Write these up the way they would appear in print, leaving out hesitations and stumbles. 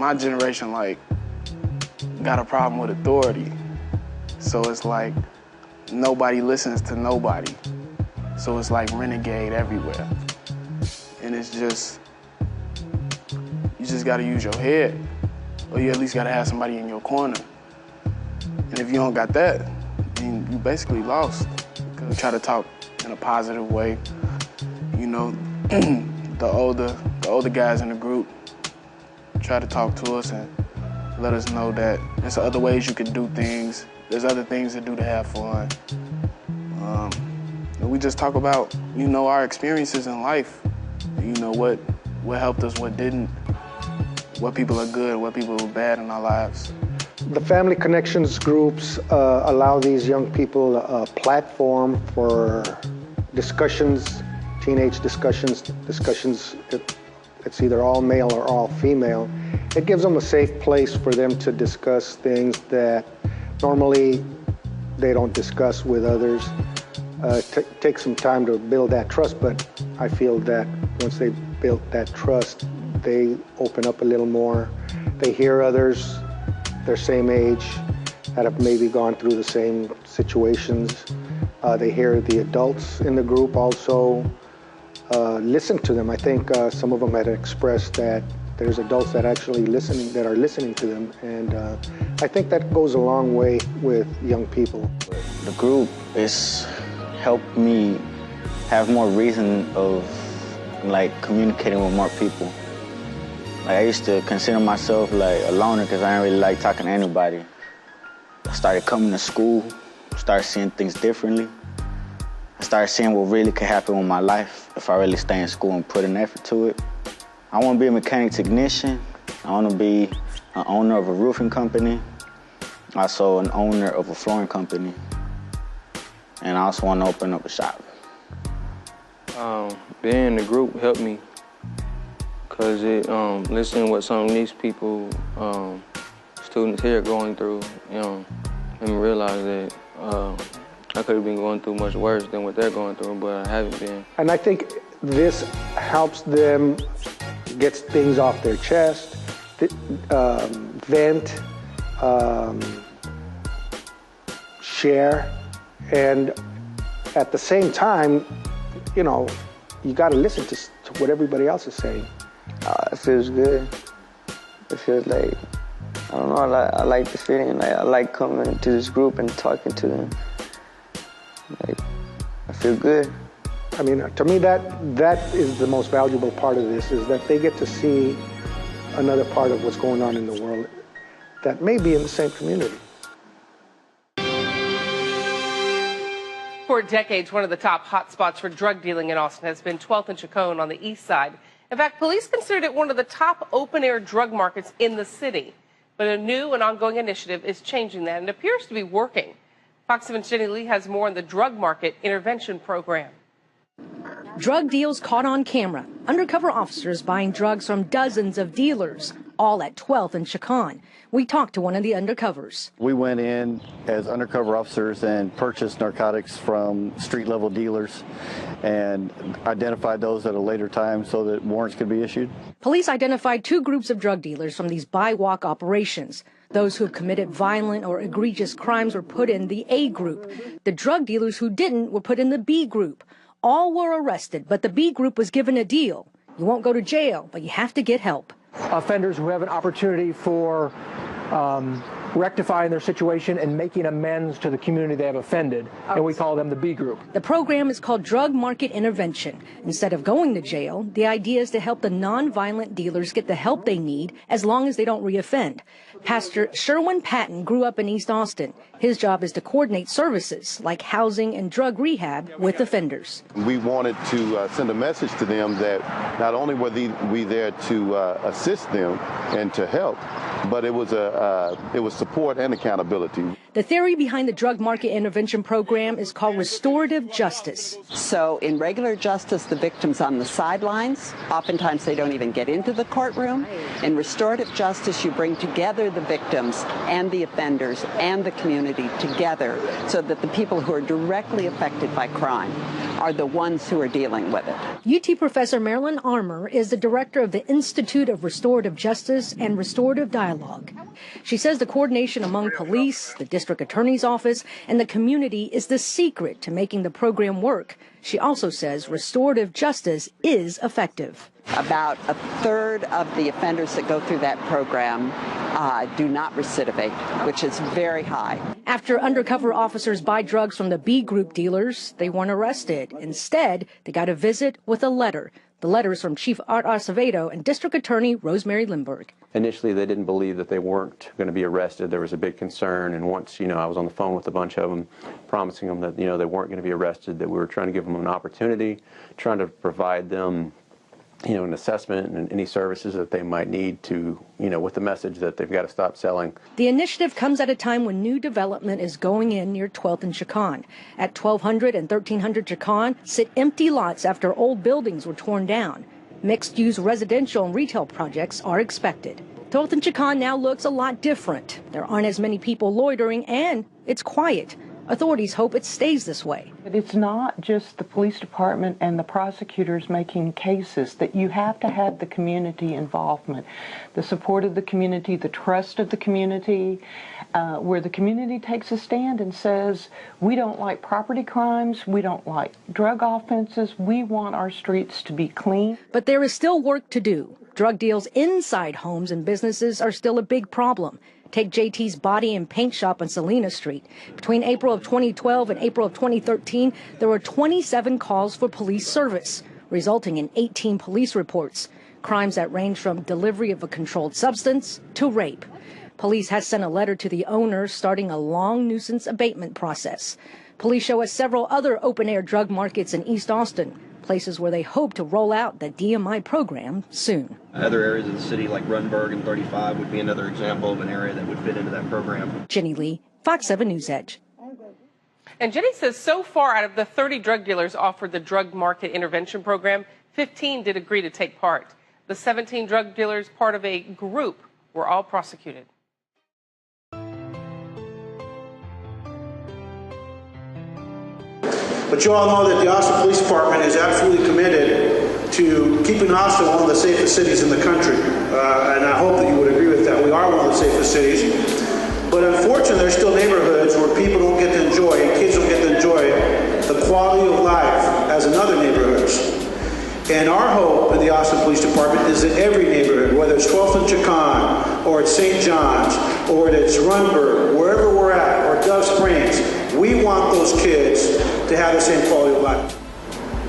my generation, like, got a problem with authority. So it's like nobody listens to nobody. So it's like renegade everywhere. And it's just, you just gotta use your head, or you at least gotta have somebody in your corner. And if you don't got that, then you basically lost. We try to talk in a positive way. You know, the older guys in the group try to talk to us and let us know that there's other ways you can do things. There's other things to do to have fun. And we just talk about, you know, our experiences in life. You know, what helped us, what didn't, what people are good, what people are bad in our lives. The Family Connections groups allow these young people a platform for discussions, teenage discussions, it's either all male or all female. It gives them a safe place for them to discuss things that normally they don't discuss with others. It takes some time to build that trust, but I feel that once they build that trust, they open up a little more. They hear others their same age that have maybe gone through the same situations. They hear the adults in the group also listen to them. I think some of them had expressed that there's adults that actually are listening to them, and I think that goes a long way with young people. The group has helped me have more reason of like communicating with more people. Like, I used to consider myself like a loner because I didn't really like talking to anybody. I started coming to school, started seeing things differently. I started seeing what really could happen with my life if I really stay in school and put an effort to it. I want to be a mechanic technician. I want to be an owner of a roofing company, also an owner of a flooring company, and I also want to open up a shop. Being in the group helped me because listening to what some of these people, students here are going through, made me realize that I could have been going through much worse than what they're going through, but I haven't been. And I think this helps them get things off their chest, vent, share, and at the same time, you know, you got to listen to what everybody else is saying. It feels good. It feels like, I don't know, I like the feeling. Like, I like coming to this group and talking to them. Like, I feel good. I mean, to me, that is the most valuable part of this, is that they get to see another part of what's going on in the world that may be in the same community. For decades, one of the top hotspots for drug dealing in Austin has been 12th and Chacon on the east side. In fact, police considered it one of the top open-air drug markets in the city. But a new and ongoing initiative is changing that and appears to be working. Fox 7's Jenny Lee has more on the drug market intervention program. Drug deals caught on camera. Undercover officers buying drugs from dozens of dealers, all at 12th and Chacon. We talked to one of the undercovers. We went in as undercover officers and purchased narcotics from street-level dealers and identified those at a later time so that warrants could be issued. Police identified two groups of drug dealers from these buy-walk operations. Those who have committed violent or egregious crimes were put in the A group. The drug dealers who didn't were put in the B group. All were arrested, but the B group was given a deal. You won't go to jail, but you have to get help. Offenders who have an opportunity for rectifying their situation and making amends to the community they have offended, and we call them the B group. The program is called Drug Market Intervention. Instead of going to jail, the idea is to help the non-violent dealers get the help they need as long as they don't reoffend. Pastor Sherwin Patton grew up in East Austin. His job is to coordinate services like housing and drug rehab with offenders. We wanted to send a message to them that not only were we there to assist them and to help, but it was support and accountability. The theory behind the Drug Market Intervention program is called restorative justice. So in regular justice, the victim's on the sidelines. Oftentimes they don't even get into the courtroom. In restorative justice, you bring together the victims and the offenders and the community together so that the people who are directly affected by crime are the ones who are dealing with it. UT professor Marilyn Armour is the director of the Institute of Restorative Justice and Restorative Dialogue. She says the coordination among police, the district attorney's office, and the community is the secret to making the program work. She also says restorative justice is effective. About a third of the offenders that go through that program do not recidivate, which is very high. After undercover officers buy drugs from the B group dealers, they weren't arrested. Instead, they got a visit with a letter. The letter is from Chief Art Acevedo and District Attorney Rosemary Lindbergh. Initially, they didn't believe that they weren't going to be arrested. There was a big concern, and once, I was on the phone with a bunch of them, promising them that, they weren't going to be arrested, that we were trying to give them an opportunity, trying to provide them, an assessment and any services that they might need to, with the message that they've got to stop selling. The initiative comes at a time when new development is going in near 12th and Chicon. At 1200 and 1300 Chicon sit empty lots after old buildings were torn down. Mixed-use residential and retail projects are expected. 12th and Chicon now looks a lot different. There aren't as many people loitering, and it's quiet. Authorities hope it stays this way. It's not just the police department and the prosecutors making cases, that you have to have the community involvement, the support of the community, the trust of the community, where the community takes a stand and says, we don't like property crimes, we don't like drug offenses, we want our streets to be clean. But there is still work to do. Drug deals inside homes and businesses are still a big problem. Take JT's Body and Paint Shop on Salina Street. Between April of 2012 and April of 2013, there were 27 calls for police service, resulting in 18 police reports. Crimes that range from delivery of a controlled substance to rape. Police has sent a letter to the owners starting a long nuisance abatement process. Police show us several other open-air drug markets in East Austin, places where they hope to roll out the DMI program soon. Other areas of the city like Runberg and 35 would be another example of an area that would fit into that program. Jenny Lee, Fox 7 News Edge. And Jenny says so far out of the 30 drug dealers offered the drug market intervention program, 15 did agree to take part. The 17 drug dealers, part of a group, were all prosecuted. But you all know that the Austin Police Department is absolutely committed to keeping Austin one of the safest cities in the country. And I hope that you would agree with that. We are one of the safest cities. But unfortunately, there's still neighborhoods where people don't get to enjoy, and kids don't get to enjoy the quality of life as in other neighborhoods. And our hope in the Austin Police Department is that every neighborhood, whether it's 12th and Chicon, or it's St. John's, or it's Runberg, wherever we're at, or Dove Springs, we want those kids to have the same quality of life.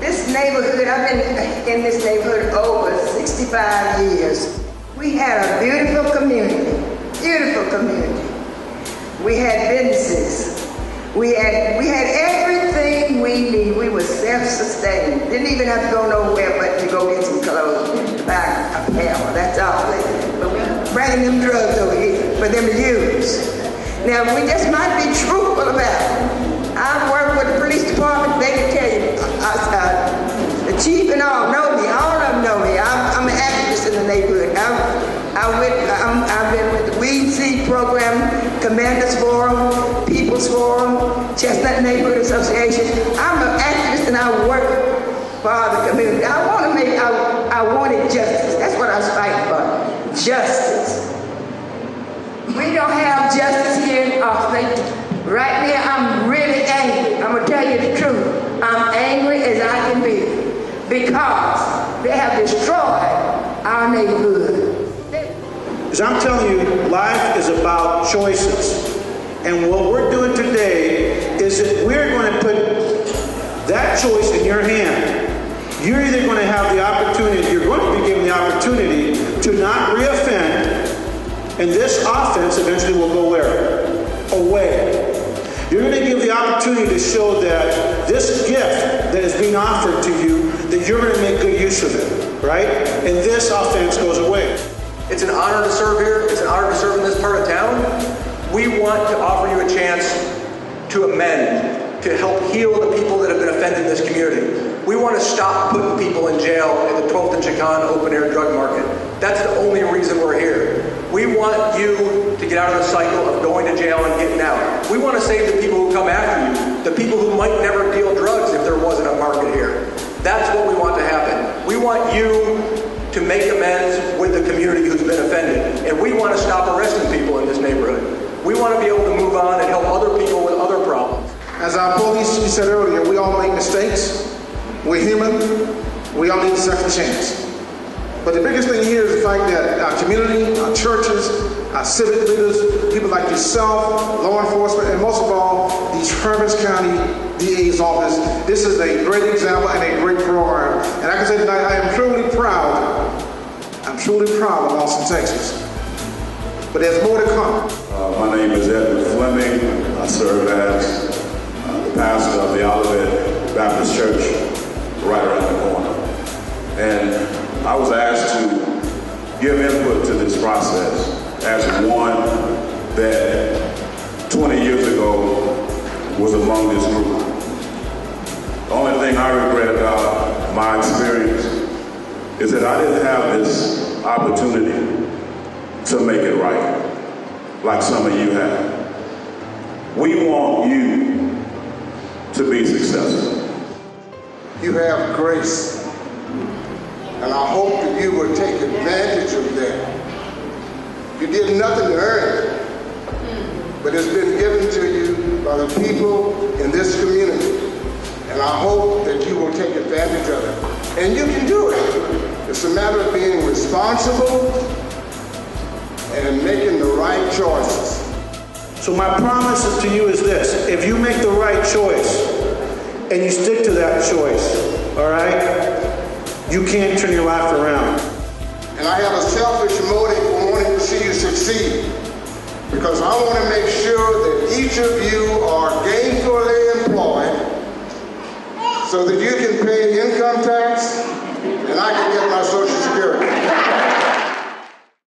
This neighborhood, I've been in this neighborhood over 65 years. We had a beautiful community, beautiful community. We had businesses. We had everything we need. We were self-sustained. Didn't even have to go nowhere but to go get some clothes, to buy a pair. That's all. But we bringing them drugs over here for them to use. Now, we just might be truthful about it. I've worked with the police department. They can tell you, the chief and all know me. All of them know me. I'm an activist in the neighborhood. I've been with the Weed Seed Program, Commanders Forum, People's Forum, Chestnut Neighborhood Association. I'm an activist and I work for the community. I wanted justice. That's what I was fighting for. Justice. We don't have justice here in Austin. Right now, I'm really angry. I'm going to tell you the truth. I'm angry as I can be because they have destroyed our neighborhood. As I'm telling you, life is about choices. And what we're doing today is that we're going to put that choice in your hand. You're either going to have the opportunity, you're going to be given the opportunity to not reoffend, and this offense eventually will go where? Away. You're going to give the opportunity to show that this gift that is being offered to you, that you're going to make good use of it, right? And this offense goes away. It's an honor to serve here. It's an honor to serve in this part of town. We want to offer you a chance to amend, to help heal the people that have been offended in this community. We want to stop putting people in jail at the 12th and Chicon open-air drug market. That's the only reason we're here. We want you to get out of the cycle of going to jail and getting out. We want to save the people who come after you, the people who might never deal drugs if there wasn't a market here. That's what we want to happen. We want you to make amends with the community who's been offended. And we want to stop arresting people in this neighborhood. We want to be able to move on and help other people with other problems. As our police chief said earlier, we all make mistakes. We're human. We all need a second chance. But the biggest thing here is the fact that our community, our churches, our civic leaders, people like yourself, law enforcement, and most of all, the Travis County DA's office, this is a great example and a great program. And I can say tonight, I am truly proud. I'm truly proud of Austin, Texas. But there's more to come. My name is Edward Fleming. I serve as the pastor of the Olivet Baptist Church right around the corner. And I was asked to give input to this process as one that 20 years ago was among this group. The only thing I regret about my experience is that I didn't have this opportunity to make it right, like some of you have. We want you to be successful. You have grace. And I hope that you will take advantage of that. You did nothing to earn it, but it's been given to you by the people in this community. And I hope that you will take advantage of it. And you can do it. It's a matter of being responsible and making the right choices. So my promise to you is this: if you make the right choice and you stick to that choice, all right? You can't turn your life around. And I have a selfish motive for wanting to see you succeed, because I want to make sure that each of you are gainfully employed so that you can pay income tax and I can get my Social